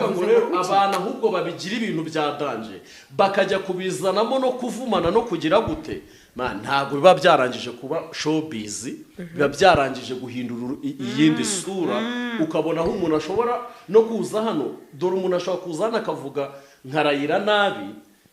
kuvuga ngo rero abantu ahubwo babigira ibintu bya danje bakajya kubizanamo no kuvumana no kugira gute ntabwo biba byarangije kuba showbiz biba byarangije guhindura iyindi sura ukabona aho umuntu ashobora no kuza hano dore umuntu ashobora kuza hano akavuga nkarayira nabi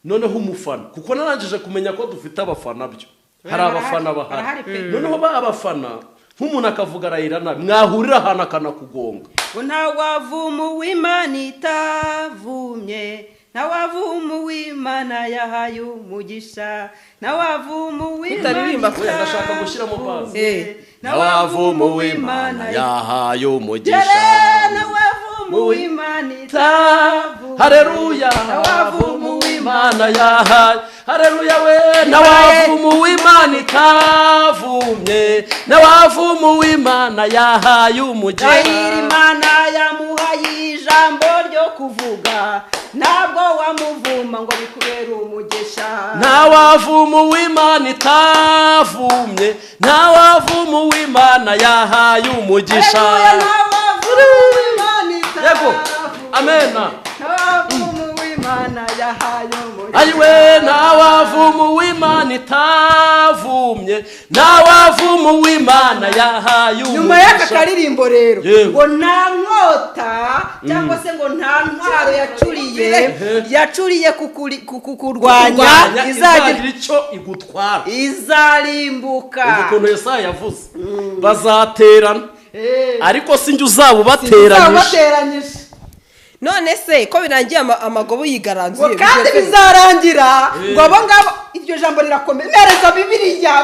noneho umufana kuko narangije kumenya ko dufite abafana byo hari abafana bahari noneho ba abafana nk'umuntu akavuga arayira nabi mwahurira ahantu akanakugonga ngo ntawavumu w'Imana itavumye ntawavumu w'Imana yahaye umugisha ntawavumu w'Imana ndashaka gushyiramo bazi ntawavumu w'Imana yahaye umugisha ntawavumu w'Imana itavumye haleluya ntawavumu w'Imana yahaye haleluya we ntawavumu w'Imana itavumye ntawavumu w'Imana yahaye umugisha Imana yamuhaye ijambo ryo kuvuga ntabwo wamuvuma ngo bikubere umugisha ntawavumu w'Imana itavumye ntawavumu w'Imana yahaye umugisha yego amena ntawavumu w'Imana yahaye umugisha ayiwe ntawavumu w'Imana itavumye ntawavumu w'Imana yahaye umugisha nyuma y'aka karirimbo rero ngo nta nkota cyangwa se ngo nta ntwaro yacuriye kukurwanya izagira icyo igutwara izarimbuka ukuntu Yesaya yavuze bazaterana ariko sinjye uzaba ubateranyije none se ko birangiye amagobo yigaranzuye kandi bizarangira ngo abo ngabo iryo jambo rirakomeye nereza Bibiliya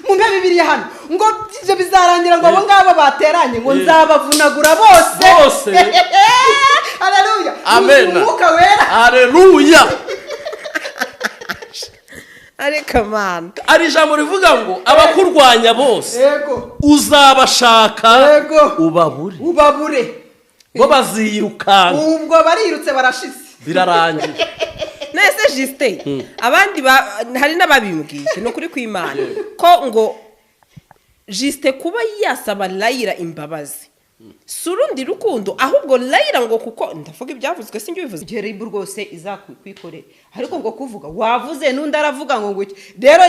mumpe Bibiliya hano ngo ibyo bizarangira ngo abo ngabo bateranye ngo nzabavunagura bose haleluya amen umwuka wera haleluya ariko man ari ijambo rivuga ngo abakurwanya bose uzabashaka ubabure ngo bazirukana ubwo barirutse barashize birarangiye nese Justin abandi hari n'ababimbwiye no kuri kw'Imana ko ngo Justin kuba yasaba Layira imbabazi surundi rukundo ahubwo Layira ngo kuko ndavuga ibyavuzwe sinjye bivuze Jeribu rwose izakwikorera ariko ngo kuvuga wavuze nundi aravuga ngo nguki rero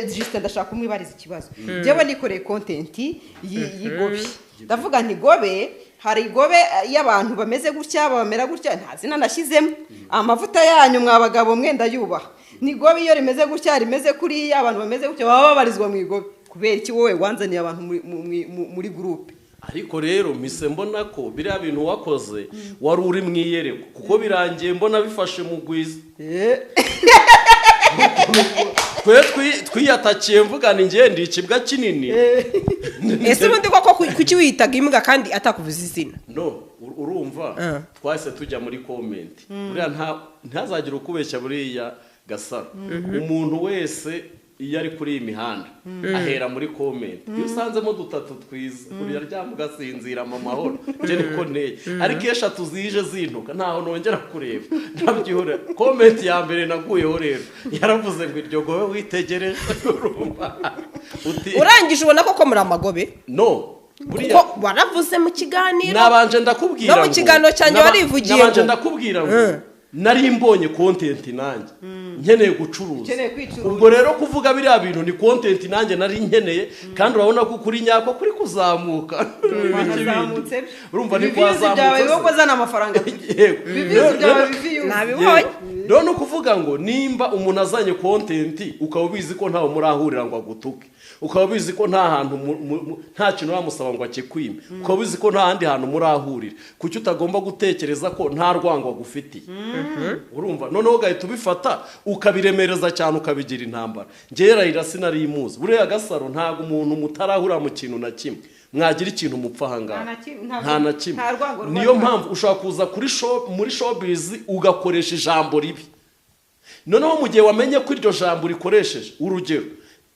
Justin ndashaka kumwibariza ikibazo jewe nikoreye content yigobe ndavuga nti gobe hari gobe y'abantu bameze gutya bamera gutya ntazina nashyizemo amavuta yanyu mwabagabo mwenda yubaha ni gobe iyo rimeze gutya rimeze kuri abantu bameze gutya baba babarizwa mu igobe kubera iki wowe wanzaniye abantu muri groupe ariko rero mise mbona ko biriya bintu wakoze wari uri mwiyereko kuko birangiye mbona bifashe mu gwiza twiyatakiye mvuga ni ngiye ndi ikibwa kinini ese ubundi koko kuki witaga imbwa kandi atakuvuza izina no urumva twahise tujya muri comment buriya ntazagira ukubeshya buriya Gasaro umuntu wese iyo ari kuri iyi mihanda ahera muri comment iyo usanzemo dutatu twiza buriya ryama ugasinzira mu mahoro nje niko nteye ariko iyo eshatu zije zintuka ntaho nongera kureba ndabyihora comment ya mbere naguyeho rero yaravuze ngo iryo gobe witegereje urangije ubona koko muri amagobe no buriya waravuze mu kiganiro nabanje ndakubwira no mu kiganiro cyanjye warivugiye nabanje ndakubwira ngo nari mbonye content nanjye nkeneye gucuruza ubwo rero kuvuga biriya bintu ni content nanjye nari nkeneye kandi urabona ko kuri nyako kuri kuzamuka urumva ni kwazamutse byo kozana amafaranga nabibonye none kuvuga ngo nimba umuntu azanye content ukaba ubizi ko ntawe murahurira ngo agutuke ukaba ubizi ko nta hantu nta kintu wamusaba ngo akikwime ukaba ubizi ko nta handi hantu murahurira kuki utagomba gutekereza ko nta rwango agufitiye urumva noneho ugahita ubifata ukabiremereza cyane ukabigira intambara njyewe Layira sinari imuzi buriya Gasaro ntabwo umuntu mutarahura mu kintu na kimwe mwagira ikintu mupfa ahangaha nta na kimwe niyo mpamvu ushobora kuza muri showbiz ugakoresha ijambo ribi noneho mu gihe wamenye ko iryo jambo rikoresheje urugero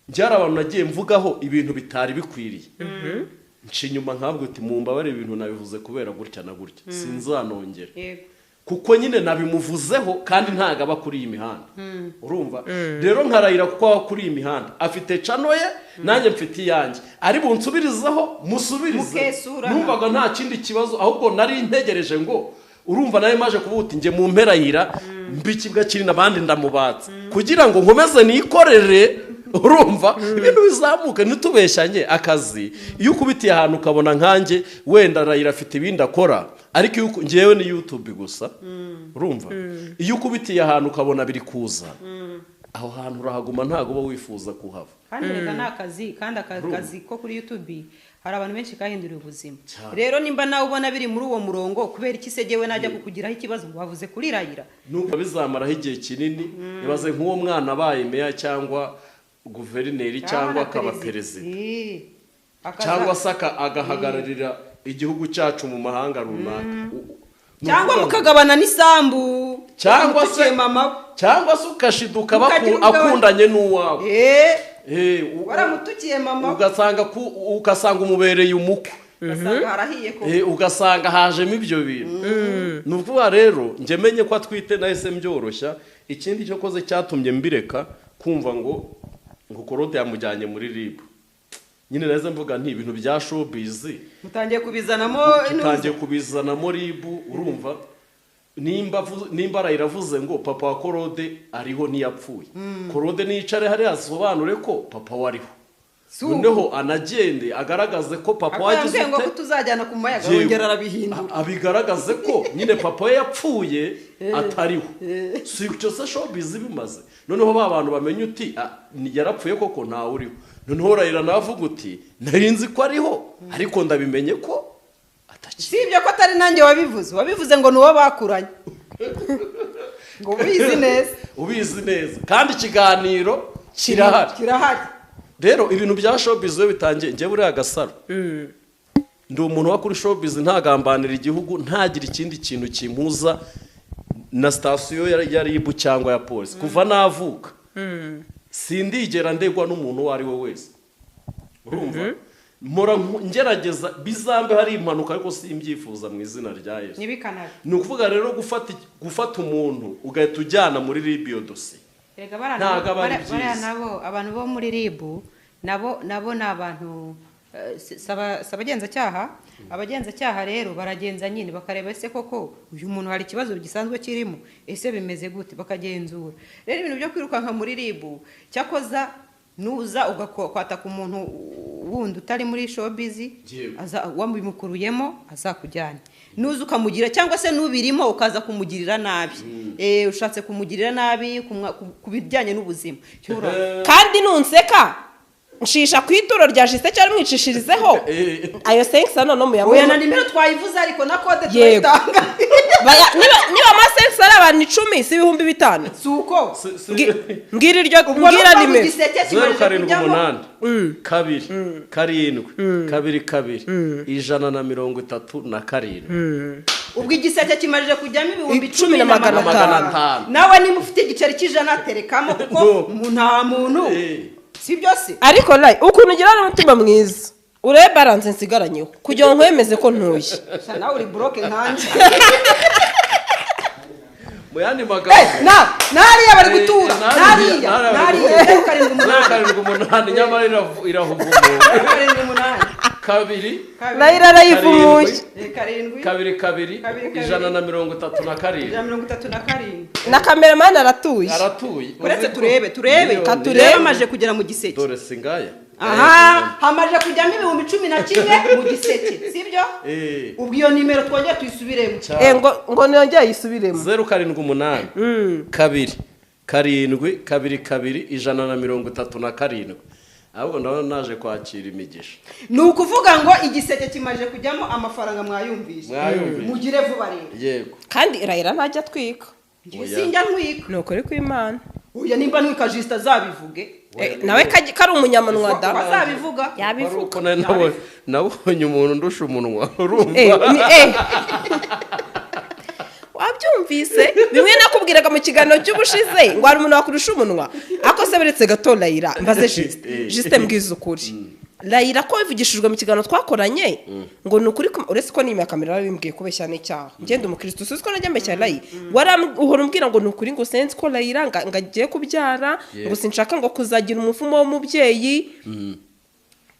njyara abantu nagiye mvugaho ibintu bitari bikwiriye nci nyuma nkabwo uti mumbabare ibintu nabivuze kubera gutya na gutya sinzanongera kuko nyine nabimuvuzeho kandi ntago aba kuri iyi mihanda urumva rero nkarayira kuko aba kuri iyi mihanda afite cano ye nanjye mfite iyanjye ari bunsubirizeho musubirize numvaga nta kindi kibazo ahubwo nari ntegereje ngo urumva nawe maje kuvuga uti njye mu mperayira mbikibwa kiri n'abandi ndamubatse kugira ngo nkomeze nikorere urumva ibintu bizamuka ntitubeshyanye akazi iyo ukubitiye ahantu ukabona nkanjye wenda Rayira afite ibindi akora ariko iyo ngewe ni YouTube gusa urumva iyo ukubitiye ahantu ukabona biri kuza aho hantu urahaguma ntago uba wifuza kuhava kandi reka ni akazi kandi akazi ko kuri YouTube hari abantu benshi kahinduriye ubuzima rero nimba nawe ubona biri muri uwo murongo kubera iki segewe najya kukugiraho ikibazo ngo wavuze kuri Rayira nuko bizamaraho igihe kinini ibaze nk'uwo mwana abaye meya cyangwa guverineri cyangwa akaba perezida cyangwa se agahagararira igihugu cyacu mu mahanga runaka cyangwa mukagabana n'isambu cyangwa se ukashiduka akundanye n'uwawe waramutukiye mama ugasanga umubereye umukwe ugasanga hajemo ibyo bintu ni ukuvuga rero njye menye ko atwite nahise mbyoroshya ikindi cyo koze cyatumye mbireka kumva ngo Claude yamujyanye muri RIB nyine nahise mvuga nti ibintu bya showbiz mutangiye kubizanamo RIB urumva nimba Rayiravuze ngo papa wa Claude ariho ntiyapfuye Claude nicare hari asobanure ko papa wariho noneho anagende agaragaze ko papa wagize ngo tuzajyana ku mayaga yongera arabihindura abigaragaze ko nyine papa we yapfuye atariho si cyo se showbiz bimaze noneho ba bantu bamenye uti yarapfuye koko ntawe uriho noneho Rayira navuga uti narinzi ko ariho ariko ndabimenye ko si ibyo ko atari nanjye wabivuze ngo nuwo bakuranye ngo ubizi neza kandi ikiganiro kirahari rero ibintu bya showbiz we bitangiye njye buriya Gasaro ndi umuntu wa kuri showbiz ntagambanira igihugu ntagira ikindi kintu kimpuza na station ya RIB cyangwa ya polisi kuva navuka sindigera ndegwa n'umuntu uwo ari we wese urumva mpora ngerageza bizambe hari impanuka ariko simbyifuza mu izina rya Yesu ni ukuvuga rero gufata umuntu ugahita ujyana muri RIB yo dosiye nabo abantu bo muri RIB nabo ni abantu abagenzacyaha rero baragenza nyine bakareba ese koko uyu muntu hari ikibazo gisanzwe kirimo ese bimeze gute bakagenzura rero ibintu byo kwirukanka muri RIB cyakoza nuza ugakwata ku muntu wundi utari muri showbiz wamukuruyemo azakujyana nuza ukamugira cyangwa se nubirimo ukaza kumugirira nabi ushatse kumugirira nabi ku bijyanye n'ubuzima kandi nunseka nshisha ku ituro rya Justin cyari mwicishirizeho ayo sensa none muyamuye oya na nimero twayivuze ariko na code tuyitanga niba amasensa ari abantu 10 si 5,000 suko ngira nimero 078 kabiri karindwi kabiri 137 ubwo igiseke kimarije kujyamo ibihumbi 10,500 nawe niba ufite igiceri cy'ijana aterekamo kuko nta muntu si byose ariko Ray ukuntu ugira n'umutima mwiza urebe balance nsigaranyeho kugira ngo nkwemeze ko ntuye nawe uri broke nkanje mu yandi magambo nariya bari gutura nariya 7 nyamara irahuvuma 2 Rayira arayivumuye 2 137 na cameraman aratuye uretse turebe amaje kugera mu giseke dore singaya hamaje kujyamo ibihumbi 11 mu giseke sibyo ubwo iyo nimero twongeye tuyisubiremo ngo nongeye yisubiremo 078 2 137 ahubwo ndabona naje kwakira imigisha ni ukuvuga ngo igiseke kimaje kujyamo amafaranga mwayumvise mugire vuba rero yego kandi Rayira ntajya twika sinjya ntwika ni ukuri kw'Imana uya nimba ntwika Justin azabivuge nawe kari umunyamunwa da azabivuga yabivuga nabonye umuntu ndusha umunwa urumva wabyumvise bimwe nakubwiraga mu kiganiro cy'ubushize ngo hari umuntu wakurusha umunwa ako se beretse gato Rayira mbaze Justin mbwiza ukuri Rayira ko bivugishijwe mu kiganiro twakoranye ngo ni ukuri uretse ko n'imya kamera bimbwiye kubeshya n'icyaha ngende umukristo suzi ko najya mbeshya Rayira uhora umbwira ngo ni ukuri ngo sense ko Rayira ngagiye kubyara ngo sinshaka ngo kuzagira umuvumo w'umubyeyi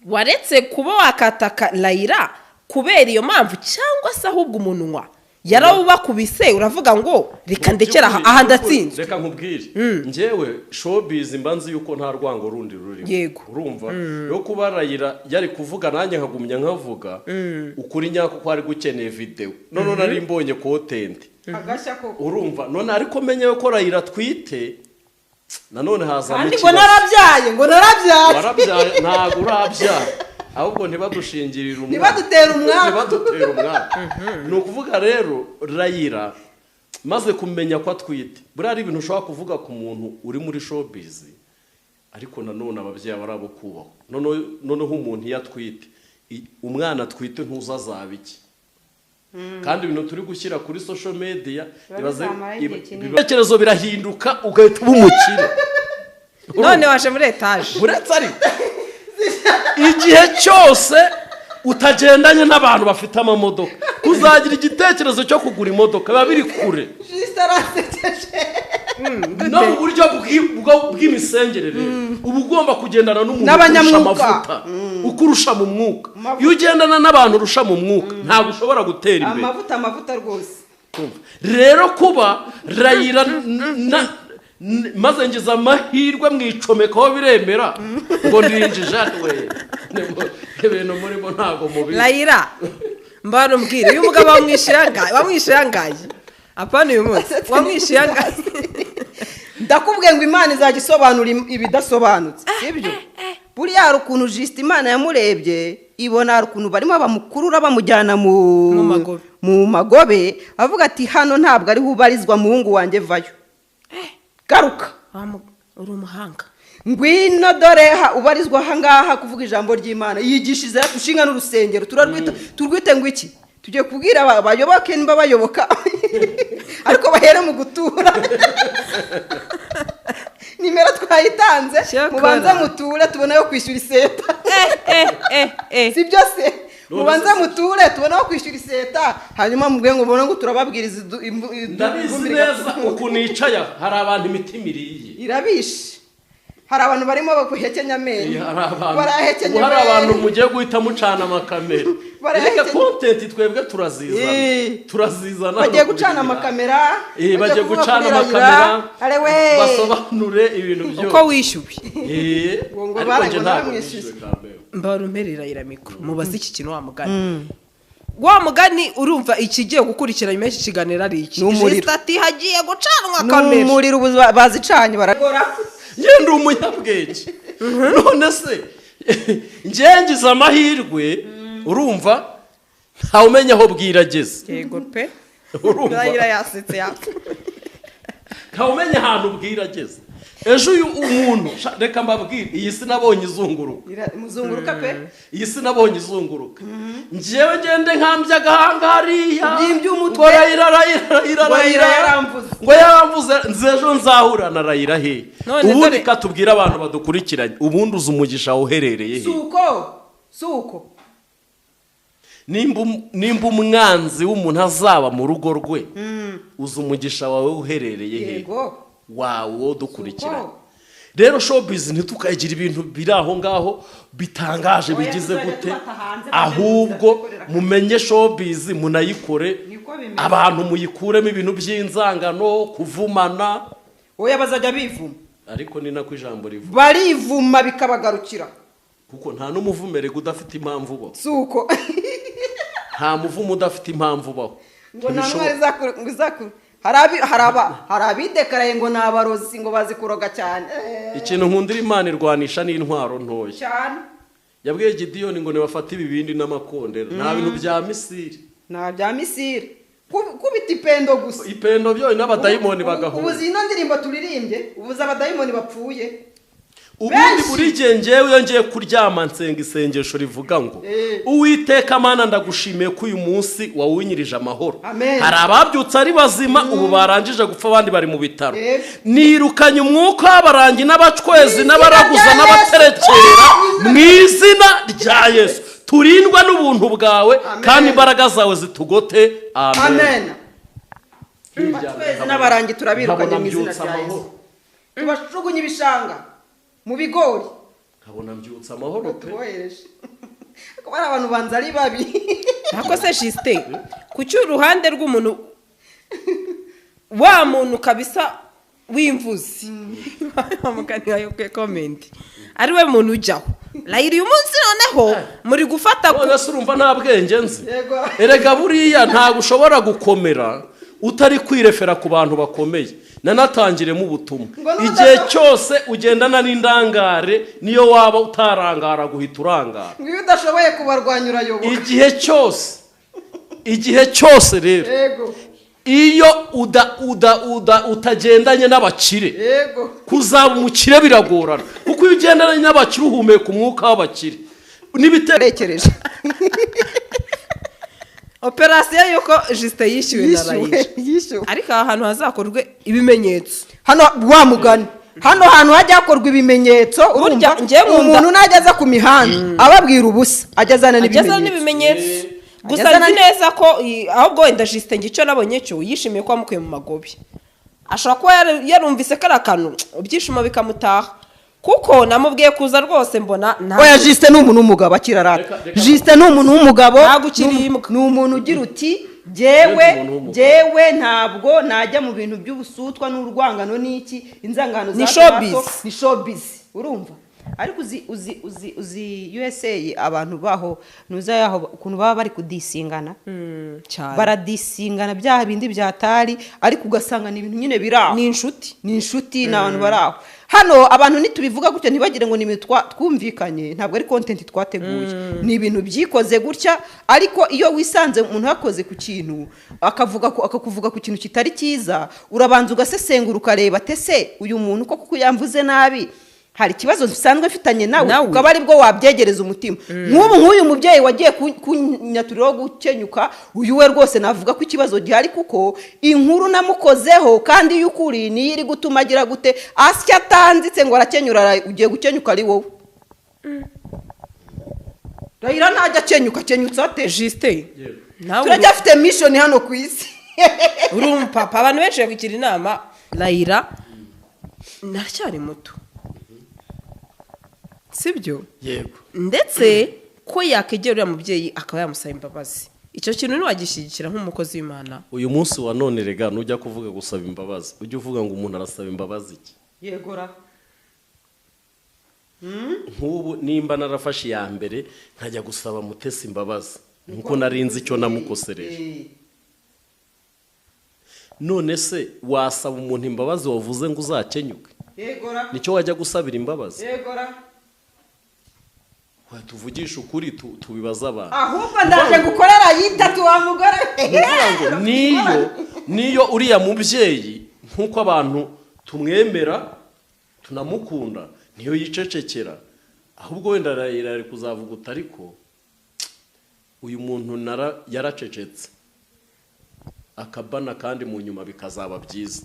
waretse kuba wakataka Rayira kubera iyo mpamvu cyangwa se ahubwo umunwa yarawubakubise uravuga ngo reka ndekera aha ndatsinzwe. reka nkubwire njyewe showbiz mbanzi yuko nta rwango rundi rurimo. Yego. urumva yo kuba Rayira yari kuvuga nanjye nkagumya nkavuga ukuri nyako ko ari gukeneye video none nari mbonye content agashya ko urumva none ariko menye ko Rayira twite nanone haza kandi ngo narabyaye warabyaye ntago urabyara ahubwo ntibadushingirira umwana ntibadutera umwana ni ukuvuga rero Rayira maze kumenya ko atwite buriya ari ibintu ushobora kuvuga ku muntu uri muri showbiz ariko nanone ababyeyi barabo kubaho noneho umuntu iyo atwite umwana atwite ntuzazaba iki kandi ibintu turi gushyira kuri social media ibitekerezo birahinduka ugahita uba umukire none waje muri etaje uretse ariko igihe cyose utagendanye n'abantu bafite amamodoka kuzagira igitekerezo cyo kugura imodoka biba biri kure no mu buryo bw'imisengerere uba ugomba kugendana n'umuntu urusha amavuta ukurusha mu mwuka iyo ugendana n'abantu urusha mu mwuka ntabwo ushobora gutera imbere amavuta rwose rero kuba Rayira maze ngize amahirwe mwicomekaho biremera ngo ndinjije we ibintu murimo ntago mubi Rayira mbana umbwire uyu mugabo wamwishirangaye apana uyu munsi wamwishirangaye ndakubwiye ngo Imana izagisobanura ibidasobanutse sibyo buriya hari ukuntu Juste Imana yamurebye ibona hari ukuntu barimo bamukurura bamujyana mu magobe avuga ati hano ntabwo ari hubarizwa muhungu wanjye vayo garuka uri umuhanga ngwino dore ubarizwa ahangaha kuvuga ijambo ry'Imana yigishije ushinga n'urusengero turwite ngo iki tugiye kubwira abayoboke nimba bayoboka ariko bahere mu gutura nimero twayitanze mubanze muture tubone yo kwishyura iseta sibyo se mubanze muture tubone yo kwishyura iseta hanyuma mubwiye ngo mbona ngo turababwiriza ndabizi neza ukuntu yicaye hari abantu imitima iriye irabishe hari abantu barimo bakuhekenya amenyo barahekenya hari abantu mugiye guhita mucana amakamera reka content twebwe turazizana bagiye gucana amakamera bagiye gucana amakamera basobanure ibintu byo uko wishyuye ariko nje ntabwo mbarumerera ira mikro mubaze iki kintu wa mugani urumva ikigiye gukurikira nyuma y'iki kiganiro ari iki Juste hagiye gucanwa kamera n'umuriro bazicanye baragora yenda umunyabwenge none se ngize amahirwe urumva ntawe umenya aho bwirageze yego pe Rayira yasetse yapfa ntawe umenya ahantu bwirageze ejo uyu umuntu reka mbabwire iyi si nabonye izunguruka pe iyi si nabonye izunguruka njyewe ngende nkambye agahanga hariya ngo Rayira yaramvuze ngo yaramvuze nzejo nzahura na Rayira he ubundi katubwira abantu badukurikiranye ubundi uzi umugisha uherereye he suko nimba umwanzi w'umuntu azaba mu rugo rwe uzi umugisha wawe uherereye he wawo dukurikiranye rero showbiz ntitukagira ibintu biri aho ngaho bitangaje bigize gute ahubwo mumenye showbiz munayikore abantu muyikuremo ibintu by'inzangano kuvumana oya bazajya bivuma ariko ni nako ijambo rivuga barivuma bikabagarukira kuko nta n'umuvumere udafite impamvu ubaho suko nta muvumo udafite impamvu ubaho ngo namwe hari abidekaraye ngo ni abarozi ngo bazi kuroga cyane ikintu nkundira Imana irwanisha n'intwaro ntoya cyane yabwiye Gideyoni ngo nibafate ibibindi n'amakondera nta bintu bya misiri nta bya misiri kubita ipendo gusa ipendo byo n'abadayimoni bagahura ubuzi ino ndirimbo turirimbye ubuzi abadayimoni bapfuye ubundi buri gihe ngewe iyo ngiye kuryama nsenga isengesho rivuga ngo Uwiteka Mana ndagushimiye ko uyu munsi wawunyirije amahoro hari ababyutse ari bazima ubu barangije gupfa abandi bari mu bitaro nirukanye umwuka w'abarangi n'abacwezi n'abaraguza n'abaterekera mu izina rya Yesu turindwa n'ubuntu bwawe kandi imbaraga zawe zitugote amen abacwezi n'abarangi turabirukanye mu izina rya Yesu tubashugunye ibishanga mu bigori nkabona mbyutse amahoro pe tubohereje ko bari abantu banza ari babi nako se Juste kuki uruhande rw'umuntu wa muntu kabisa w'imvuzi bamugani wayo kwe comment ari we muntu ujyaho Layira uyu munsi noneho muri gufata none se urumva nta bwenge nzi erega buriya ntabwo ushobora gukomera utari kwirefera ku bantu bakomeye nanatangiremo ubutumwa igihe cyose ugendana n'indangare niyo waba utarangara guhita urangara ngiyo udashoboye kubarwanya urayoboka igihe cyose rero iyo utagendanye n'abakire kuzaba umukire biragorana kuko iyo ugendanye n'abakire uhumeka umwuka w'abakire n'ibitekerezo operasiyo yuko Justin yishyuwe na Layira ariko aha hantu hazakorwe ibimenyetso hano wa mugani hano hantu hajya hakorwa ibimenyetso urumva umuntu najyaza ku mihanda ababwira ubusa ajyazana n'ibimenyetso gusa nzi neza ko ahubwo wenda Justin icyo nabonye cyo yishimiye ko amukuye mu magobi ashobora kuba yarumvise ko ari akantu ibyishimo bikamutaha kuko namubwiye kuza rwose mbona oya Justin ni umuntu w'umugabo akirarata Justin ni umuntu w'umugabo ni umuntu ugira uti jewe ntabwo najya mu bintu by'ubusutwa n'urwangano n'iki inzangano za ni showbiz urumva ariko uzi USA abantu baho nuza yaho ukuntu baba bari kudisingana baradisingana byaha bindi byatari ariko ugasanga ni ibintu nyine biraho ni inshuti n'abantu baraho hano abantu nitubivuga gutya ntibagire ngo ni twumvikanye ntabwo ari content twateguye ni ibintu byikoze gutya ariko iyo wisanze umuntu yakoze ku kintu akakuvuga ku kintu kitari cyiza urabanza ugasesengura ukareba tese uyu muntu koko kuyamvuze nabi hari ikibazo dusanzwe mfitanye nawe ukaba ari bwo wabyegereza umutima nk'uyu mubyeyi wagiye kunyaturiraho gukenyuka uyu we rwose navuga ko ikibazo gihari kuko inkuru namukozeho kandi y'ukuri niyo iri gutuma agira gute asya atanzitse ngo arakenyura ugiye gukenyuka ari wowe Layira ntajya akenyutse ate Justin turacyafite mission hano ku isi urumva papa abantu benshi bakugira inama Layira naracyari muto sibyo yego ndetse ko yakegera uriya mubyeyi akaba yamusaba imbabazi icyo kintu ntiwagishyigikira nk'umukozi w'Imana uyu munsi wa none rega nujya kuvuga gusaba imbabazi ujye uvuga ngo umuntu arasaba imbabazi iki yegora nk'ubu nimba narafashe iya mbere nkajya gusaba Mutesi imbabazi nkuko narinzi icyo namukosereje none se wasaba umuntu imbabazi wavuze ngo uzakenyuke yegora nicyo wajya gusabira imbabazi yegora tuvugisha ukuri tubibaza abantu ahubwo ndaje gukorera yitatu wa mugore niyo uriya mubyeyi nkuko abantu tumwemera tunamukunda niyo yicecekera ahubwo wenda ari kuzavuga utariko uyu muntu yaracecetse akabana kandi mu nyuma bikazaba byiza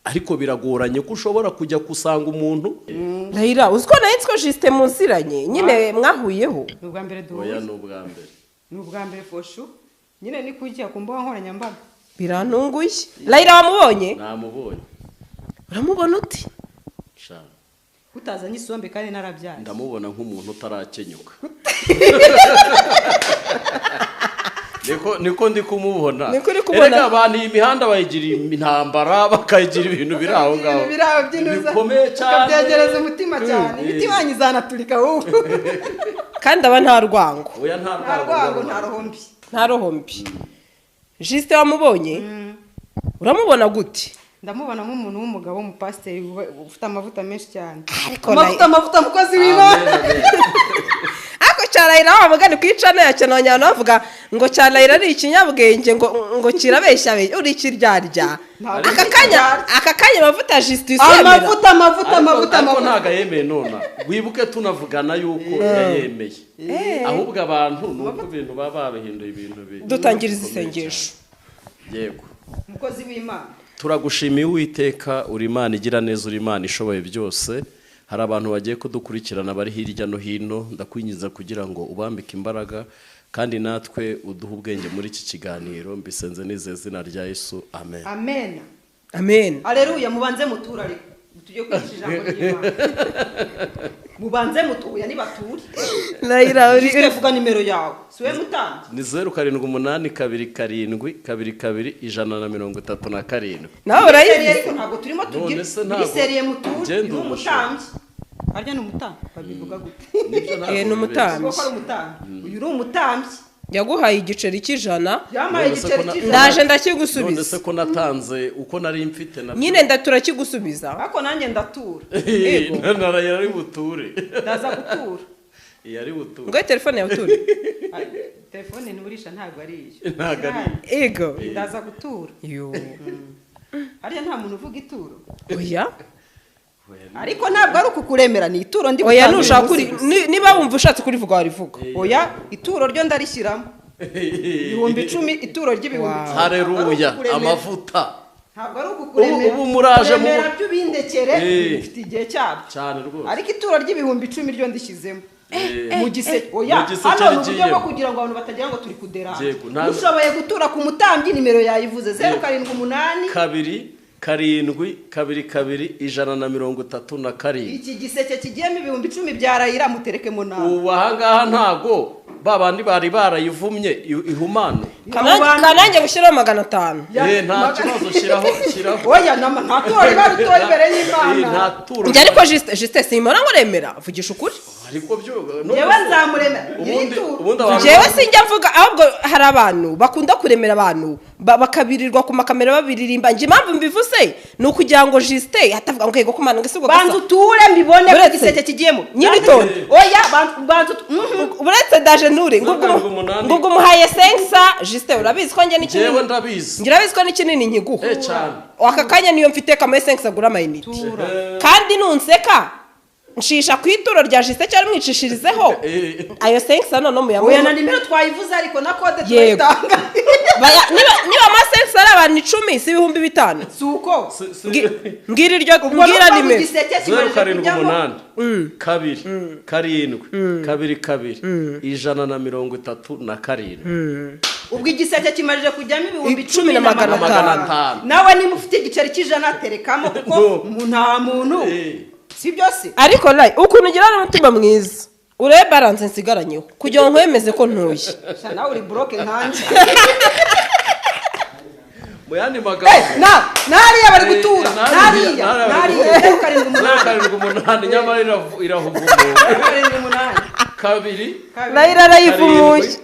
ariko biragoranye ko ushobora kujya kusanga umuntu Layira uziko nahitswe Justin munsiranye nyine mwahuyeho n'ubwa mbere oya n'ubwa mbere foshu nyine ni kujya ku mbuga nkoranyambaga birantunguye Layira wamubonye namubonye uramubona uti utazanye isombe kandi narabyaye ndamubona nk'umuntu utarakenyuka niko ndi kumubona erega abantu iyi mihanda bayigira intambara bakayigira ibintu biri aho ngaho bikomeye cyane byegereza umutima cyane imitima yanyu izanaturika wowe kandi aba nta rwango oya nta rwango nta roho mbi Justin wamubonye uramubona gute ndamubona nk'umuntu w'umugabo w'umupasiteri ufite amavuta menshi cyane amavuta mukozi w'Imana ako Layira wamugani kwicana yacyane abanyana bavuga ngo Layira ari ikinyabwenge ngo kirabeshya uri kiryarya aka kanya amavuta Justin amavuta ariko ntago yemeye nona wibuke tunavugana yuko yayemeye ahubwo abantu nuko ibintu baba babihinduye ibintu dutangiriza isengesho yego umukozi w'Imana turagushimiye Uwiteka uri Imana igira neza uri Imana ishoboye byose hari abantu bagiye kudukurikirana bari hirya no hino ndakwinjiza kugira ngo ubambike imbaraga kandi natwe uduhe ubwenge muri iki kiganiro mbisenze n'izina rya Yesu amen Haleluya mubanze muturare tujye kwicisha ijambo ry'Imana mubanze mutuye nibature Layira Juste vuga nimero yawe siwe mutanze ni 078222 nawe urayizi ariko ntabwo turimo tugira None se ntabwo- ni seriye muture Genda ni umushe. umutambyi harya ni umutambyi babivuga gute ni umutambyi. kuko ari umutambyi uyu ni umutambyi yaguhaye igiceri cy'ijana yamaye None se igiceri ko na- cy'ijana ndaje none se ndakigusubiza ko natanze uko nari mfite na nyine turakigusubiza ariko nanjye ndatura narayira ari buture ndaza gutura yari buture ngo telefone yawe turi telefone nturisha ntabwo ari iyo Ntabwo ari ego ndaza gutura yo hariya nta muntu uvuga ituro oya ariko ntabwo ari ukukuremera ni ituro ndi oya gutanga nushaka uyu kuri munsi. niba wumva ushatse kurivuga warivuga oya ituro ryo ndarishyiramo ibihumbi 10 ituro ry'ibihumbi 10 hareruya amavuta ntabwo ari ukukuremera Ubu muraje mu- kuremera by'ubindekere Eh. bifite igihe cyabyo cyane rwose ariko ituro ry'ibihumbi 10 ryo ndishyizemo mu giseke Mu oya giseke hano ni uburyo rigiyemo. bwo kugira ngo abantu batagira ngo turi kuderana Yego, nta- ushoboye gutura ku mutambyi nimero yayivuze 078 2 iki giseke kigiyemo ibihumbi 10 bya rayira muterekemo nawe ubu ahangaha ntago babandi bari barayivumye ihumano kanange gushyiraho 500 nta kibazo shyiraho oya nta turo riba ritoya imbere y'imana nta turo njye ariko juste simora nkuremera vugisha ukuri ariko byo yewe nzamuremera ubundi abantu jewe sinjya mvuga ahubwo hari abantu bakunda kuremera abantu bakabirirwa ku makamera babiririmba njye impamvu mbivuze ni ukugira ngo juste hatavuga ngo yego kumana ngo sigwa banza uture mbibone ko Buretse. igiseke kigiyemo Nyiri tonde. oya banza uretse daje nure ngubwo umuhaye sensa juste urabizi ko njye njyewe n'ikinini ndabizi ngira bizi ko n'ikinini nkiguha cyane aka kanya niyo mfite kamaye sensa agura amayinite kandi nunseka nshisha ku ituro rya juste cyari mwicishirizeho ayo sensa none oya muyamuha na nimero twayivuze ariko na kode Yego. turayitanga niba amasensa ari abantu 10 si ibihumbi 5 suko mbwira iryo ubwo mbwira no nimero igiseke kimaze kujyamo 2 ubwo igiseke kimaze kujyamo ibihumbi 10 na 500. nawe niba ufite igiceri cy'ijana terekamo kuko nta muntu si byose ariko nawe ukuntu ugira n'umutima mwiza urebe balance nsigaranyeho kugira ngo nkwemeze ko ntuye sha nawe uri broke nkanjye mu yandi magambo nariya bari gutura nariya umunani nyamara irahugumuye 7 kabiri nayo arayivumuye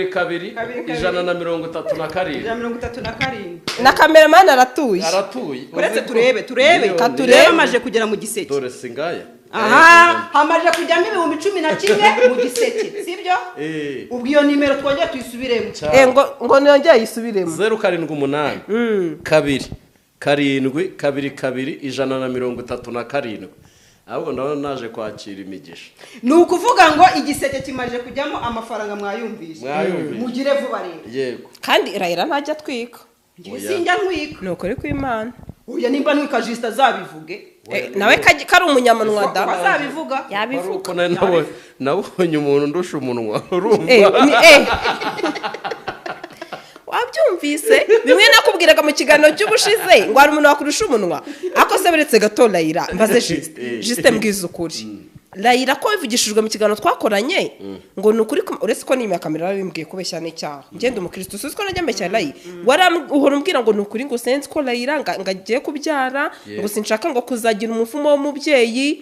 kabiri 137 na kameramani aratuye aratuye uretse turebe Katurebe. amaje kugera mu giseke dore singaya aha hamaze kujyamo ibihumbi 11 mu giseke sibyo ubwo iyo nimero twongeye tuyisubiremo ngo niyongere yisubiremo 078 2 137 ahubwo ndabona naje kwakira imigisha ni ukuvuga ngo igiseke kimaze kujyamo amafaranga mwayumvishe mugire vuba rero yego kandi irahira ntajya atwika sinjya ntwika ni ukuri kw'imana oya nimba ntwika jisita azabivuge nawe kari umunyamunwa da bazabivuga yabivuga nabonye umuntu ndusha umunwa urumva wabyumvise bimwe nakubwiraga mu kiganiro cy'ubushize ngo hari umuntu wakurusha umunwa ako se beretse gato Layira mbaze juste mbwiza ukuri Layira ko bivugishijwe mu kiganiro twakoranye ngo ni ukuri uretse ko n'imya kamera bimbwiye kubeshya n'icyaha ngende umukristo uzi ko najya mbeshya Layira uhora umbwira ngo ni ukuri ngo sense ko Layira ngo agiye kubyara ngo sinshaka ngo kuzagira umuvumo w'umubyeyi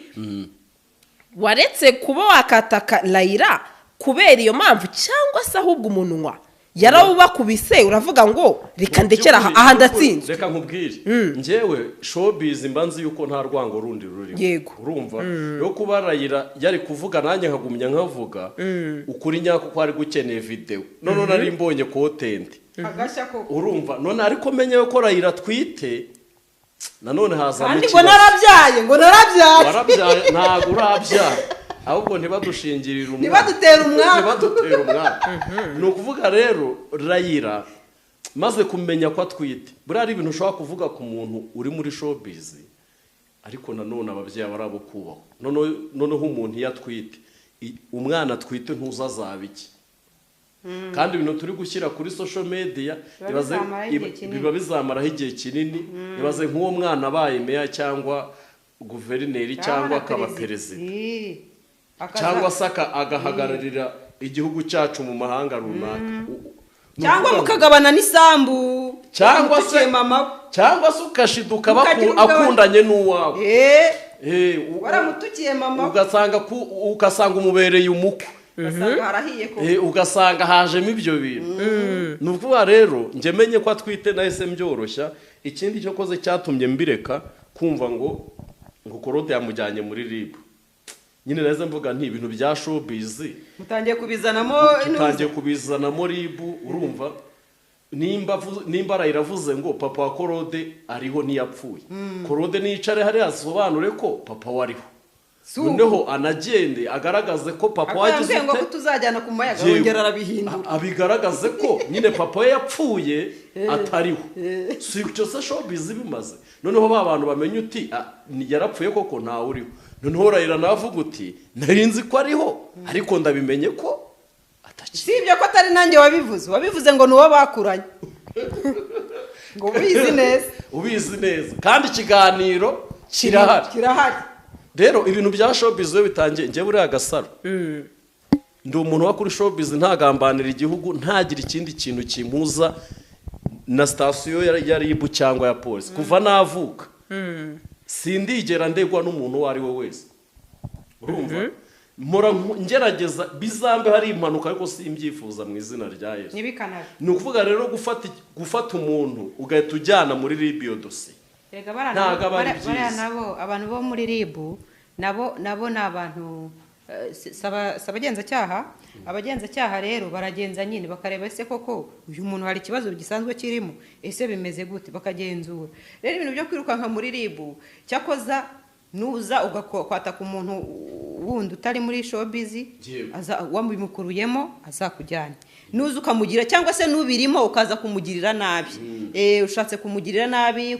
waretse kuba wakataka Layira kubera iyo mpamvu cyangwa se ahubwo umunwa yarawubakubise uravuga ngo reka ndekera aha ndatsinzwe reka nkubwire njyewe showbiz mbanzi yuko nta rwango rundi rurimo yego urumva yo kuba Layira yari kuvuga nanjye nkagumya nkavuga ukuri nyako ko ari gukeneye video none nari mbonye content agashya ko urumva none ariko menye ko Layira twite nanone hazana kandi ngo narabyaye warabyaye ntago urabyara ahubwo ntibadushingirira umwana ntibadutera umwana ni ukuvuga rero Layira maze kumenya ko atwite buriya ari ibintu ushobora kuvuga ku muntu uri muri showbiz ariko nanone ababyeyi barabo kubaho noneho umuntu iyo atwite umwana atwite ntuzazaba iki kandi ibintu turi gushyira kuri social media biba bizamaraho igihe kinini ibaze nk'uwo mwana abaye meya cyangwa guverineri cyangwa akaba perezida cyangwa se agahagararira igihugu cyacu mu mahanga runaka cyangwa mukagabana n'isambu cyangwa se ukashiduka akundanye n'uwawe waramutukiye mama ugasanga umubereye umukwe ugasanga hajemo ibyo bintu ni ukuvuga rero njye menye ko atwite nahise mbyoroshya ikindi cyo koze cyatumye mbireka kumva ngo Claude yamujyanye muri RIB nyine nahise mvuga nti ibintu bya showbiz mutangiye kubizanamo RIB urumva nimba arayiravuze ngo papa wa Claude ariho ntiyapfuye Claude nicare hari asobanure ko papa wariho noneho anagende agaragaze ko papa wagize ngo tuzajyana ku mayaga yongera arabihindura abigaragaze ko nyine papa we yapfuye atariho si cyo se showbiz bimaze noneho ba bantu bamenye uti yarapfuye koko ntawe uriho noneho rayira navuga uti narinzi ko ariho ariko ndabimenye ko si ibyo ko atari nanjye wabivuze ngo nuwo bakuranye ngo ubizi neza kandi ikiganiro kirahari rero ibintu bya showbiz we bitangiye njye buriya Gasaro ndi umuntu wa kuri showbiz ntagambanira igihugu ntagira ikindi kintu kimpuza na sitasiyo ya RIB cyangwa ya polisi kuva navuka sindigera ndegwa n'umuntu uwo ari we wese urumva mpora ngerageza bizambe hari impanuka ariko simbyifuza mu izina rya Yesu ni ukuvuga rero gufata umuntu ugahita ujyana muri RIB iyo dosiye abantu bo muri RIB nabo ni abantu abagenzacyaha rero baragenza nyine bakareba ese koko uyu muntu hari ikibazo gisanzwe kirimo ese bimeze gute bakagenzura rero ibintu byo kwirukanka muri RIB cyakoza nuza ugakwata ku muntu wundi utari muri showbiz wamukuruyemo azakujyana nuza ukamugira cyangwa se nubirimo ukaza kumugirira nabi ushatse kumugirira nabi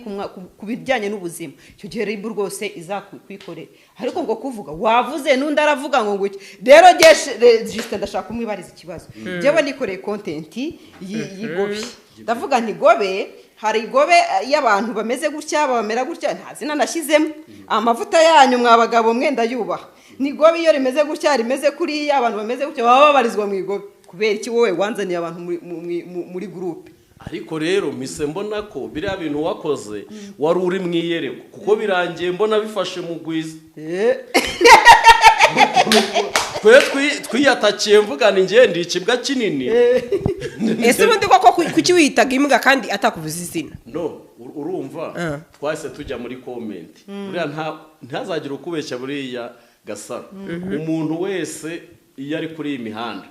ku bijyanye n'ubuzima icyo gihe RIB rwose izakwikorera ariko ngo kuvuga wavuze n'undi aravuga ngo nguki rero Justin ndashaka kumwibariza ikibazo njyewe nikoreye content yigobe ndavuga nti gobe hari gobe y'abantu bameze gutya bamera gutya nta zina nashyizemo amavuta yanyu mwabagabo mwenda yubaha ni gobe iyo rimeze gutya rimeze kuri abantu bameze gutya baba babarizwa mu igobe kubera iki wowe wanzaniye abantu muri groupe ariko rero mise mbona ko biriya bintu wakoze wari uri mu iyereko kuko birangiye mbona bifashe mu gwiza twiyatakiye mvuga ni njye ndi ikibwa kinini ese ubundi koko kuki wiyitaga imbwa kandi atakuvuza izina no urumva twahise tujya muri comment buriya ntazagire ukubeshya buriya Gasaro umuntu wese iyo ari kuri iyi mihanda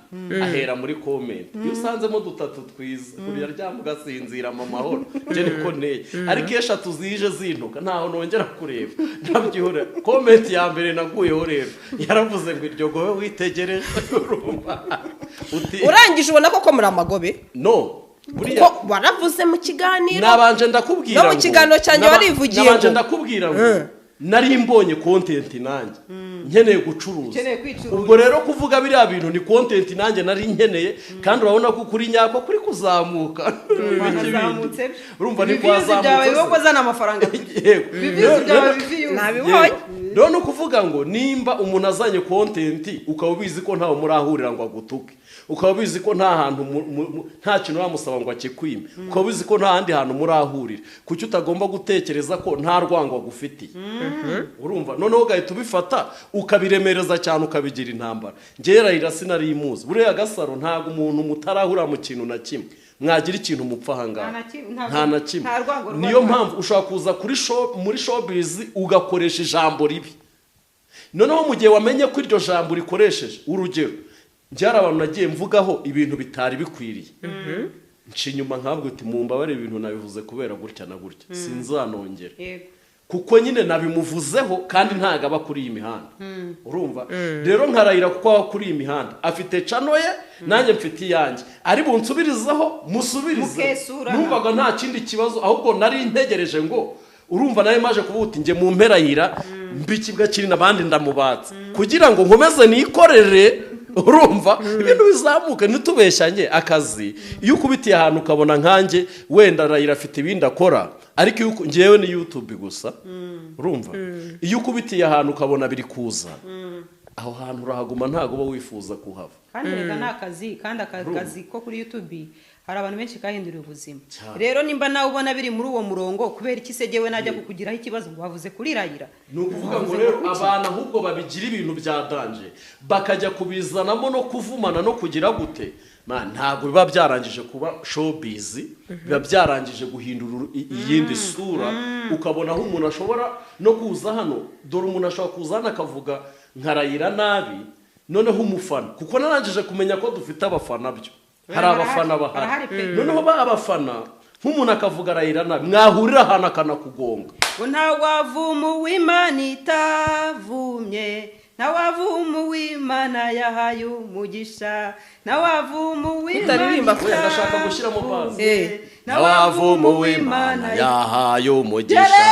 ahera muri comment iyo usanzemo dutatu twiza buriya ryama ugasinzira mu mahoro njye niko nteye ariko iyo eshatu zije zintuka ntaho nongera kureba ntabyihora comment ya mbere naguyeho rero yaravuze ngo iryo gobe witegereje urumva urangije ubona koko muri amagobe no buriya waravuze mu kiganiro nabanje ndakubwira no mu kiganiro cyanjye warivugiye nabanje ndakubwira ngo nari mbonye content nanjye nkeneye gucuruza ubwo rero kuvuga biriya bintu ni content nanjye nari nkeneye kandi urabona ko kuri nyako kuri kuzamuka urumva ni kwazamutse byo bazana amafaranga nabibonye rero no kuvuga ngo nimba umuntu azanye content ukaba ubizi ko ntawe murahurira ngo agutuke ukaba ubizi ko nta hantu nta kintu wamusaba ngo akikwime ukaba ubizi ko nta handi hantu murahurira kuki utagomba gutekereza ko nta rwango agufitiye urumva noneho ugahita ubifata ukabiremereza cyane ukabigira intambara ngera irasi nari imuzi buriya Gasaro ntabwo umuntu mutarahura mu kintu na kimwe mwagira ikintu mupfa hangana nta na kimwe niyo mpamvu ushaka kuza muri showbiz ugakoresha ijambo ribi noneho mu gihe wamenye ko iryo jambo rikoresheje urugero njyara abantu nagiye mvugaho ibintu bitari bikwiriye nci nyuma nkabwo uti mumbabare ibintu nabivuze kubera gutya na gutya sinzanongera kuko nyine nabimuvuzeho kandi ntago aba kuri iyi mihanda urumva rero nkarayira kuko aba kuri iyi mihanda afite cano ye nanjye mfite iyanjye ari bunsubirizeho musubirize numvaga nta kindi kibazo ahubwo nari ntegereje ngo urumva nawe maje kuvuga uti njye mu mperayira mbikibwa kiri nabandi ndamubatse kugira ngo nkomeze nikorere urumva ibintu bizamuka ntitubeshyanye akazi iyo ukubitiye ahantu ukabona nkanjye wenda rayira afite ibindi akora ariko ngewe ni YouTube gusa urumva iyo ukubitiye ahantu ukabona biri kuza aho hantu urahaguma ntago uba wifuza kuhava kandi reka ni akazi kandi akazi ko kuri YouTube hari abantu benshi kahinduriye ubuzima rero nimba nawe ubona biri muri uwo murongo kubera iki se jewe najya kukugiraho ikibazo ngo wavuze kuri Rayira ni ukuvuga ngo rero abantu ahubwo babigira ibintu bya danje bakajya kubizanamo no kuvumana no kugira gute ntabwo biba byarangije kuba showbiz biba byarangije guhindura iyindi sura ukabona aho umuntu ashobora no kuza hano dore umuntu ashobora kuza hano akavuga nka Rayira nabi noneho umufana kuko narangije kumenya ko dufite abafana byo hari abafana bahari noneho ba abafana nk'umuntu akavuga Rayira nabi mwahurira ahantu akanakugonga ngo ntawavumu w'Imana itavumye ntawavumu w'Imana yahaye umugisha ntawavumu w'Imana ndashaka gushyiramo bazi ntawavumu w'Imana yahaye umugisha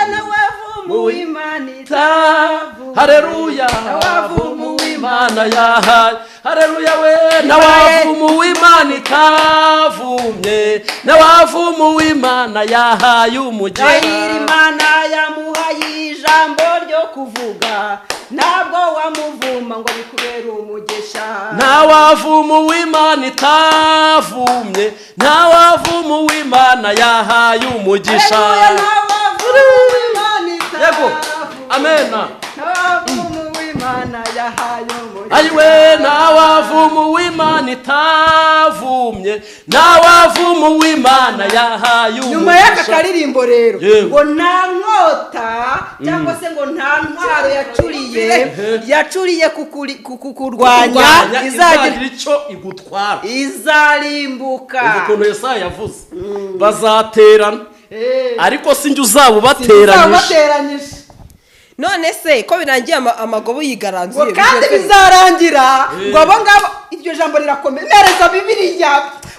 ntawavumu w'Imana itavumye haleluya ntawavumu w'Imana yahaye haleluya we ntawavumu w'Imana itavumye ntawavumu w'Imana yahaye umugisha Rayira Imana yamuhaye ijambo ryo kuvuga ntabwo wamuvuma ngo bikubere umugisha ntawavumu w'Imana itavumye ntawavumu w'Imana yahaye umugisha yego amena ntawavumu w'Imana yahaye umugisha ayiwe ntawavumu w'Imana itavumye ntawavumu w'Imana yahaye umugisha nyuma y'aka karirimbo rero ngo nta nkota cyangwa se ngo nta ntwaro yacuriye kukurwanya izagira icyo igutwara izarimbuka ukuntu Yesaya yavuze bazaterana ariko sinjye uzaba ubateranyije none se ko birangiye amagobo yigaranzuye kandi bizarangira ngo abo ngabo iryo jambo rirakomeye nereza Bibiliya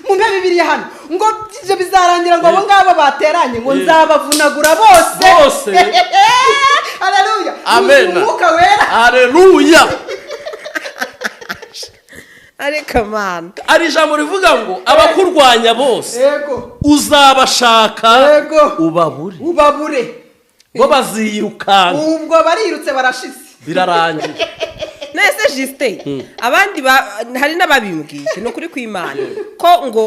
mumpe Bibiliya hano ngo ibyo bizarangira ngo abo ngabo bateranye ngo nzabavunagura bose haleluya amen umwuka wera haleluya ariko man ari ijambo rivuga ngo abakurwanya bose yego uzabashaka ubabure ngo bazirukana ubwo barirutse barashize birarangiye nese Justin abandi hari n'ababimbwiye no kuri kw'Imana ko ngo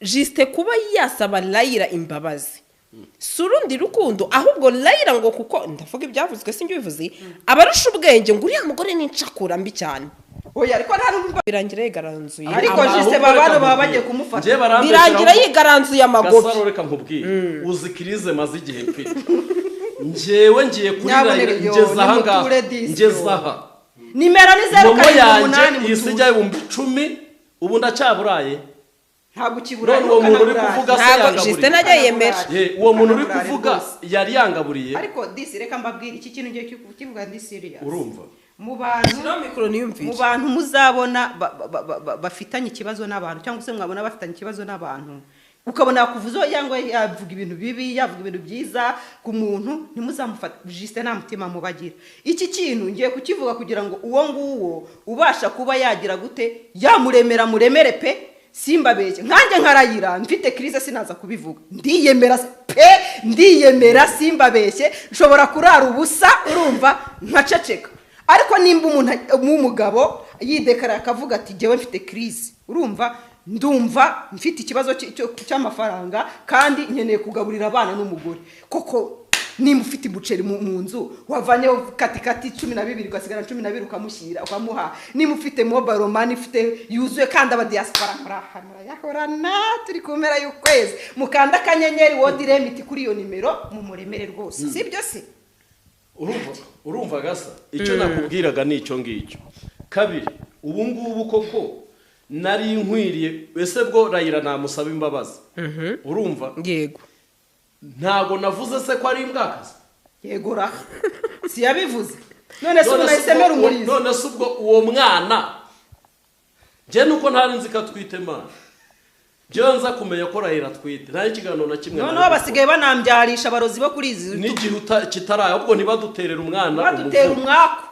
Justin kuba yasaba Rayira imbabazi surundi rukundo ahubwo Rayira ngo kuko ndavuga ibyavuzwe sinjye bivuze abarusha ubwenge ngo uriya mugore ni incakura mbi cyane oya ariko nta nubwo birangira yigaranzuye ariko Justin babano baba bagiye kumufata birangira yigaranzuye amagobi gasaro reka nkubwire uzi kirize maze igihe mfite njyewe ngiye kuri Rayira ngeze aha ngaha ngeze aha nimero ni 0 isijya 10,000 ubu ndacyaburaye ntabwo kibura uwo muntu uri kuvuga se yangaburiye Justin najya yemera uwo muntu uri kuvuga yari yangaburiye ariko disi reka mbabwira iki kintu ngiye kivuga ndi serious urumva mu bantu muzabona bafitanye ikibazo n'abantu cyangwa se mwabona bafitanye ikibazo n'abantu ukabona kuvuzo yangwa yavuga ibintu bibi yavuga ibintu byiza ku muntu ntimuzamufata Justin nta mutima mubagira iki kintu ngiye kukivuga kugira ngo uwo nguwo ubasha kuba yagira gute muremere pe simbabeshye nkanjye nka Rayira mfite crise sinaza kubivuga ndiyemera simbabeshye nshobora kurara ubusa urumva nkaceceka ariko nimba umuntu umugabo yidekara akavuga ati jewe mfite crise urumva ndumva mfite ikibazo cy'amafaranga kandi nkeneye kugaburira abana n'umugore koko nimba ufite ibuceri mu nzu wavanyeho katikati 12 ugasigara 12 ukamushyira ukamuha nimba ufite mobile money ufite yuzuye kandi aba diaspora murayahorana turi kumera y'ukwezi mukanda kanyenyeri wodi limit kuri iyo nimero mumuremere rwose sibyo se urumva gasa icyo nakubwiraga nicyo ngicyo kabiri ubu ngubu koko nari nkwiriye ese bwo Rayira namusaba imbabazi urumva yego ntago navuze se ko ari imbwakazi yego ra si yabivuze none se unayisemera umurizo none se ubwo uwo mwana je nuko ntari nzi ka twite mana je nza kumenya ko Rayira twite nta ikiganiro na kimwe none basigaye banambyarisha abarozi bo kuri izi n'igihe kitaraye ubwo nibaduterera umwana badutera umwako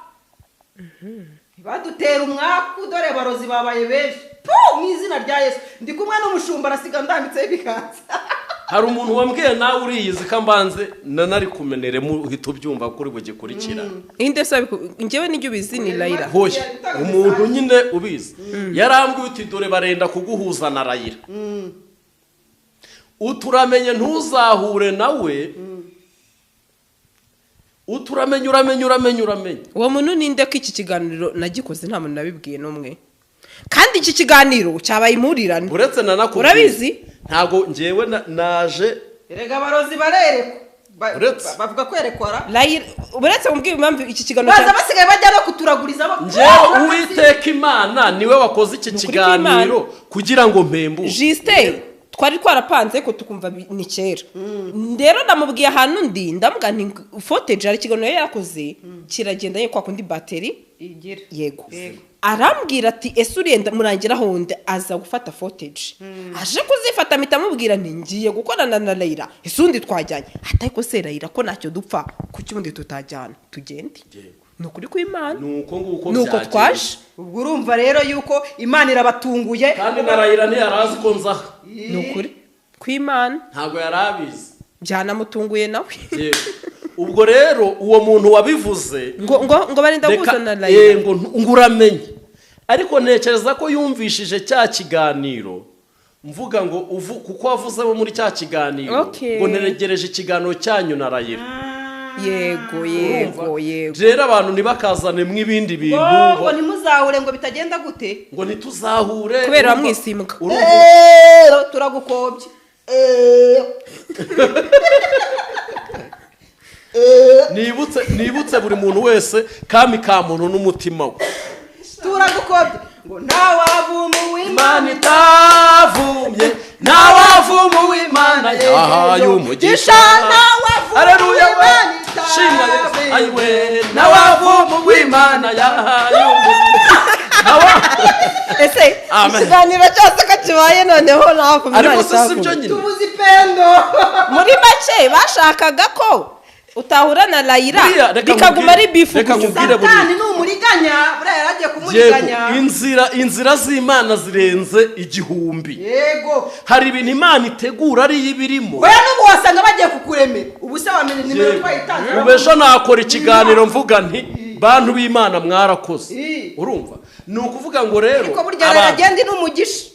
badutera umwaku dore barozi babaye benshi mu izina rya Yesu ndi kumwe n'umushumba arasiga ndambitseho ibiganza hari umuntu wambwiye nawe uriyizi ko mbanze nari kumeneremo uhita ubyumva kuri bugikurikira inde se njyewe n'ibyo ubizi ni Layira hoya umuntu nyine ubizi yarambwiye uti dore barenda kuguhuza na Layira uturamenye ntuzahure nawe uturamenye uramenye uwo muntu ninde ko iki kiganiro nagikoze nta muntu nabibwiye n'umwe kandi iki kiganiro cyabaye impurirane uretse nanakubwiye urabizi ntago njyewe naje erega abarozi barerekwa bavuga kwerekwa Layira uretse umbwira impamvu iki kiganiro baza basigaye bajya no kuturaguriza njyewe Uwiteka Imana niwe wakoze iki kiganiro kugira ngo mpembuke Justin twari twarapanze ko tukumva ni kera rero ndamubwiye ahantu ndi ndavuga nti footage ari kiganiro yarakoze kiragenda ye kwa kundi battery igira yego arambwira ati ese urenda murangira honde aza gufata footage aje kuzifata mpita mubwira nti ngiye gukorana na Layira ese undi twajyanye atari ko se Layira ko ntacyo dupfa kuki ubundi tutajyana tugende nukuri kw'Imana nuko twaje ubwo urumva rero yuko Imana irabatunguye kandi na Layira ntiyarazi ko nzaha nukuri kw'Imana ntago yarabizi byanamutunguye nawe ubwo rero uwo muntu wabivuze ngo barinda kuzana Layira ngo uramenye ariko ntekereza ko yumvishije cya kiganiro mvuga ngo kuko wavuzemo muri cya kiganiro ngo neregereje ikiganiro cyanyu na Layira yego rero abantu ntibakazane mw'ibindi bintu ngo ntimuzahure ngo bitagenda gute ngo ntituzahure kubera bamwisimbwa turagukobye nibutse buri muntu wese kami ka muntu n'umutima we turagukobye ngo ntawavuma uw'Imana itavumye ntawavuma uw'Imana yahaye umugisha aleluya shimwa Yesu ayiwe ntawavuma uw'Imana yahaye umugisha ese ikiganiro cyose ko kibaye noneho ntabwo ariko si byo nyine tubuze ipendo muri make bashakaga ko utahura na Layira bikaguma ari bifu Satani ni umuriganya buriya yaragiye kumuriganya inzira z'Imana zirenze igihumbi yego hari ibintu Imana itegura ari ibirimo oya n'ubu wasanga bagiye kukuremera ubu se wamenye nimero twayitanze ubejo nakora ikiganiro mvuga nti bantu b'Imana mwarakoze urumva ni ukuvuga ngo rero ariko burya baragenda n'umugisha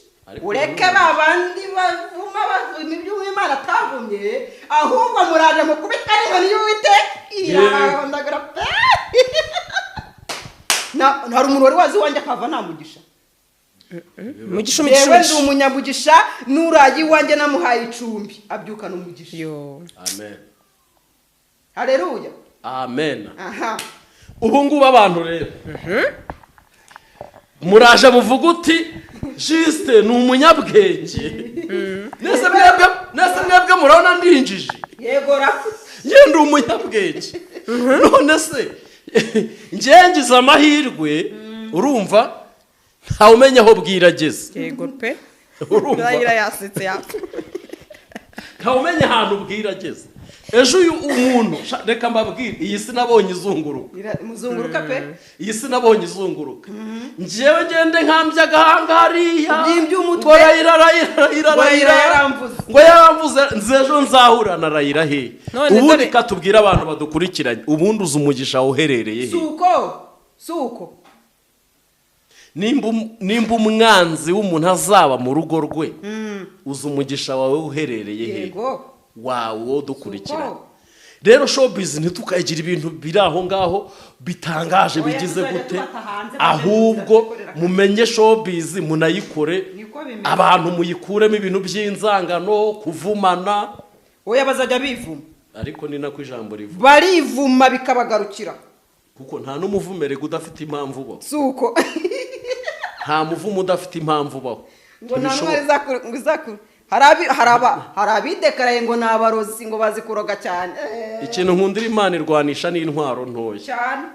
ureke babandi bavuma bavuma ibyo Imana atavumye ahubwo muraje mu kubika n'inkoni y'Uwiteka ndagara pe hari umuntu wari wazi wanjye akava namugisha umugisha yewe ndi umunyamugisha n'urayi wanjye namuhaye icumbi abyukana umugisha amen haleluya amen ubu ngubu abantu rero muraje muvuga uti Justin ni umunyabwenge nese mwebwe murabona ndinjije yego ndi umunyabwenge none se ngize amahirwe urumva ntawe umenya aho bwirageze yego pe Layira yasetse yapfa ntawe umenya ahantu bwirageze ejo uyu umuntu reka mbabwire iyi si nabonye izunguruka pe iyi si nabonye izunguruka njyewe ngende nkambye agahanga hariya ngo Layira yaramvuze ngo yaramvuze nzejo nzahura na Layira he ubundi katubwira abantu badukurikiranye ubundi uzi umugisha uherereye he suko nimba umwanzi w'umuntu azaba mu rugo rwe uzi umugisha wawe uherereye he yego wawe wo dukurikiranye rero showbiz ntitukagira ibintu biri aho ngaho bitangaje bigize gute ahubwo mumenye showbiz munayikore abantu muyikuremo ibintu by'inzangano kuvumana oya bazajya bivuma ariko ni nako ijambo rivuga barivuma bikabagarukira kuko nta n'umuvumerega udafite impamvu ubaho suko nta muvumo udafite impamvu ubaho ngo nta hari abidekaraye ngo ni abarozi ngo bazi kuroga cyane ikintu nkundira Imana irwanisha n'intwaro ntoya cyane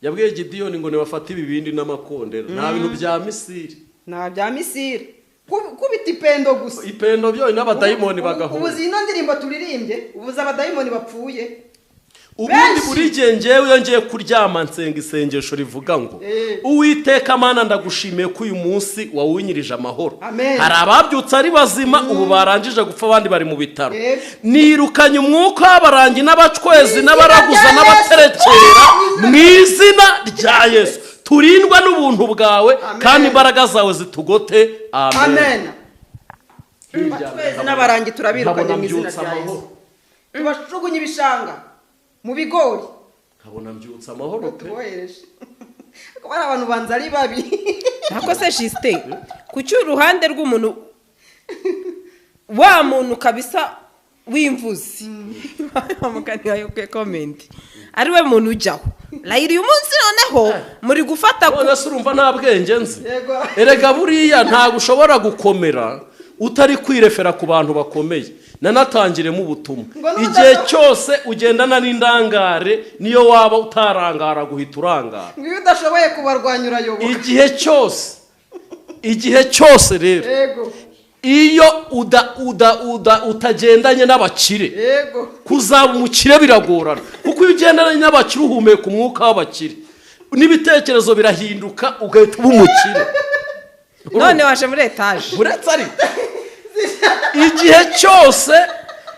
yabwiye Gideyoni ngo nibafate ibibindi n'amakondera nta bintu bya misiri nta bya misiri kubita ipendo gusa ipendo byo n'abadayimoni bagahura ubuzi ino ndirimbo turirimbye ubuza abadayimoni bapfuye ubundi buri gihe ngewe iyo ngiye kuryama nsenga isengesho rivuga ngo uwiteka mana ndagushimiye ko uyu munsi wawunyirije amahoro. Hari ababyutse ari bazima ubu barangije gupfa abandi bari mu bitaro. Nirukanye umwuka w'abarangi n'abacwezi n'abaraguza n'abaterekera mu izina rya Yesu. Turindwa n'ubuntu bwawe kandi imbaraga zawe zitugote. Amen. Abacwezi n'abarangi turabirukanye mu izina rya Yesu. Tubashugunye ibishanga mu bigori. Kabona mbyutsa amahoro pe. Ko bari abantu banza ari babi. Nako se Justin kuki uruhande rw'umuntu wa muntu kabisa w'imvuzi. Amukani ayo ke comment. Ari we muntu ujyaho. Layira uyu munsi noneho muri gufata none se urumva nta bwenge nzi. Erega buriya ntabwo ushobora gukomera utari kwirefera ku bantu bakomeye. Nanatangiremo ubutumwa igihe cyose ugendana n'indangare niyo waba utarangara guhita urangara. Ngiyo udashoboye kubarwanya urayoboka. Igihe cyose rero iyo utagendanye n'abakire kuzaba umukire biragorana kuko iyo ugendanye n'abakire uhumeka umwuka w'abakire n'ibitekerezo birahinduka ugahita uba umukire. None waje muri etaje uretse ari igihe cyose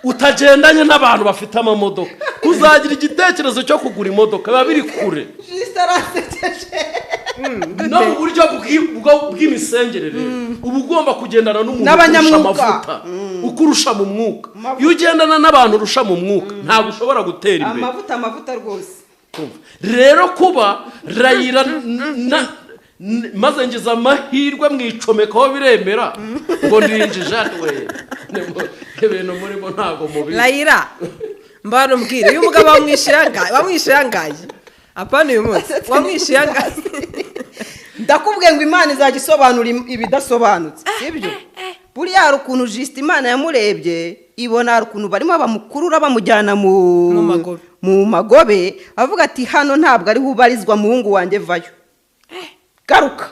utagendanye n'abantu bafite amamodoka kuzagira igitekerezo cyo kugura imodoka biba biri kure. No mu buryo bw'imisengerere uba ugomba kugendana n'umuntu urusha amavuta ukurusha mu mwuka. Iyo ugendana n'abantu urusha mu mwuka ntabwo ushobora gutera imbere. Amavuta rwose. Rero kuba Layira maze ngize amahirwe mwicomekaho biremera ngo ndinjije we ibintu murimo ntago mubi. Layira mbana umbwire uyu mugabo wamwishirangaye apana uyu munsi wamwishirangaye. Ndakubwiye ngo Imana izagisobanura ibidasobanutse sibyo. Buriya hari ukuntu Justin Imana yamurebye ibona hari ukuntu barimo bamukurura bamujyana mu magobe avuga ati hano ntabwo ari hubarizwa muhungu wanjye vayo garuka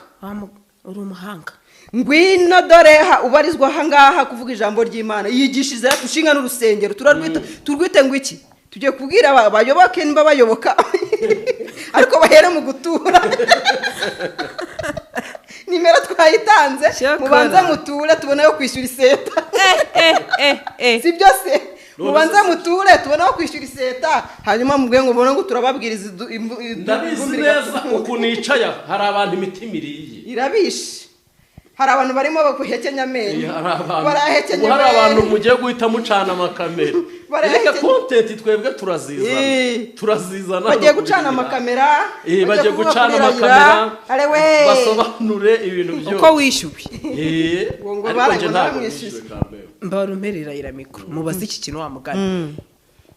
uri umuhanga ngwino dore ubarizwa ahangaha kuvuga ijambo ry'Imana yigishije ushinga n'urusengero turwite ngo iki tugiye kubwira abayoboke nimba bayoboka ariko bahere mu gutura. Nimero twayitanze mubanza muture tubone yo kwishyura iseta. Sibyo se mubanza muture tubone yo kwishyura iseta hanyuma mubwiye ngo mbona ngo turababwiriza ndabizi neza ukunicaye hari abantu imitima iriye irabishe. Hari abantu barimo bakuhekenya amenyo. Barahekenya amenyo. Hari abantu mugiye guhita mucana amakamera. Reka content twebwe turazizana. Bagiye gucana amakamera. Bagiye gucana amakamera. Basobanure ibintu byo. Uko wishyuye. Ngo baramwishyuye. Mbarumerera ira mikro. Mubaze iki kintu wa mugani.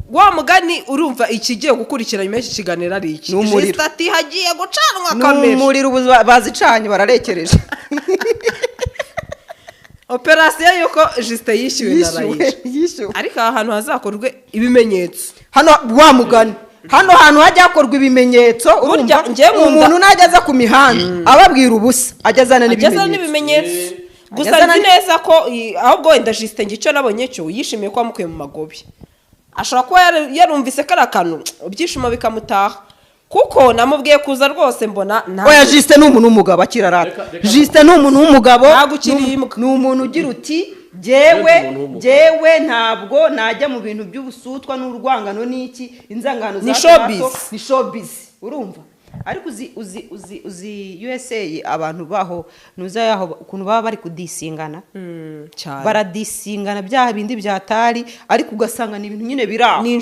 Wa mugani urumva ikigiye gukurikira nyuma y'iki kiganiro ari iki. Ati hagiye gucanwa kamera. N'umuriro bazicanye bararekereje. Operasiyo yuko Justin yishyuwe na Layira. Ariko ahantu hazakorwe ibimenyetso. Hano wa mugani. Hano hantu hajya hakorwa ibimenyetso urumva umuntu najyaza ku mihanda ababwira ubusa ajyazana n'ibimenyetso. Gusa nzi neza ko ahubwo wenda Justin ngico nabonye cyo yishimiye ko amukuye mu magobi. Ashobora kuba yarumvise karakantu ibyishimo bikamutaha kuko namubwiye kuza rwose mbona oya Justin ni umuntu w'umugabo akirarata. Justin ni umuntu w'umugabo ni umuntu ugira uti jewe ntabwo najya mu bintu by'ubusutwa n'urwangano n'iki inzangano za ni showbiz urumva. Ariko uzi USA abantu baho nuza yaho ukuntu baba bari kudisingana baradisingana byaha bindi byatari ariko ugasanga ni ibintu nyine biraho ni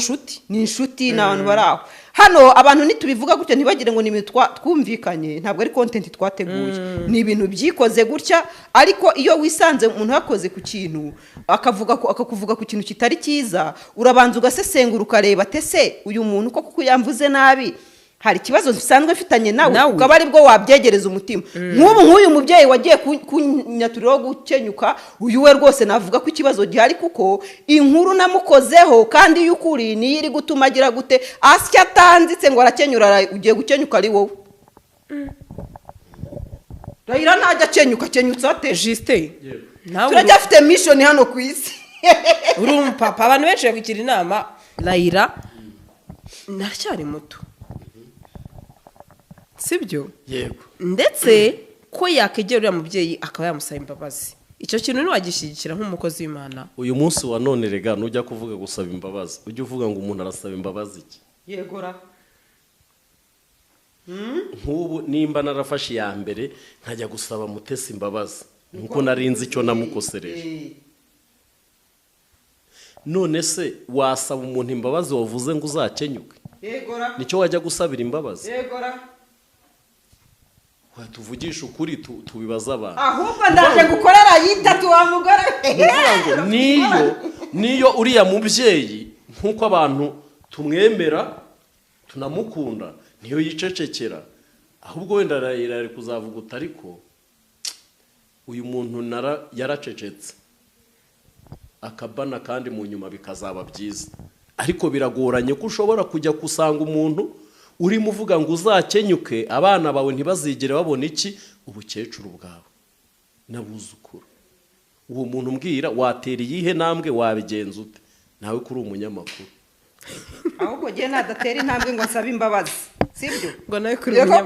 inshuti n'abantu baraho. Hano abantu nitubivuga gutya ntibagire ngo ni twumvikanye ntabwo ari content twateguye ni ibintu byikoze gutya. Ariko iyo wisanze umuntu yakoze ku kintu akakuvuga ku kintu kitari cyiza urabanza ugasesengura ukareba tese uyu muntu koko kuyamvuze nabi hari kibazo bisanzwe mfitanye nawe ukaba ari bwo wabyegereza umutima. Nk'uyu mubyeyi wagiye kunyaturiro gukenyuka uyu we rwose navuga ko ikibazo gihari kuko inkuru namukozeho kandi y'ukuri ni iri gutuma agira gute asya atanzitse ngo arakenyura ugiye gukenyuka ari wowe. Layira ntajya kenyutsa ate Justin turacyafite mission hano ku isi. Urumva papa abantu benshi bagira inama Layira naracyari muto sibyo yego ndetse ko yakegera uriya mubyeyi akaba yamusaba imbabazi icyo kintu ntiwagishyigikira nk'umukozi w'Imana uyu munsi wa none rega nujya kuvuga gusaba imbabazi ujye uvuga ngo umuntu arasaba imbabazi iki yegora nk'ubu nimba narafashe iya mbere nkajya gusaba Mutesi imbabazi nkuko narinzi icyo namukosereje none se wasaba umuntu imbabazi wavuze ngo uzakenyuke yegora nicyo wajya gusabira imbabazi yegora tuvugisha ukuri tubibaza abantu ahubwo ndaje gukorera yitatu wa mugore niyo uriya mubyeyi nkuko abantu tumwemera tunamukunda niyo yicecekera ahubwo wenda ari kuzavuga utariko uyu muntu yaracecetse akabana kandi mu nyuma bikazaba byiza ariko biragoranye ko ushobora kujya gusanga umuntu urimo uvuga ngo uzakenyuke abana bawe ntibazigere babona iki ubukecuru bwawe n'abuzukuru uwo muntu umbwira watera iyihe ntambwe wabigenza ute nawe kuri umunyamakuru ahubwo gihe nadatera intambwe ngo nsabe imbabazi sibyo ngo nawe kuri umunyamakuru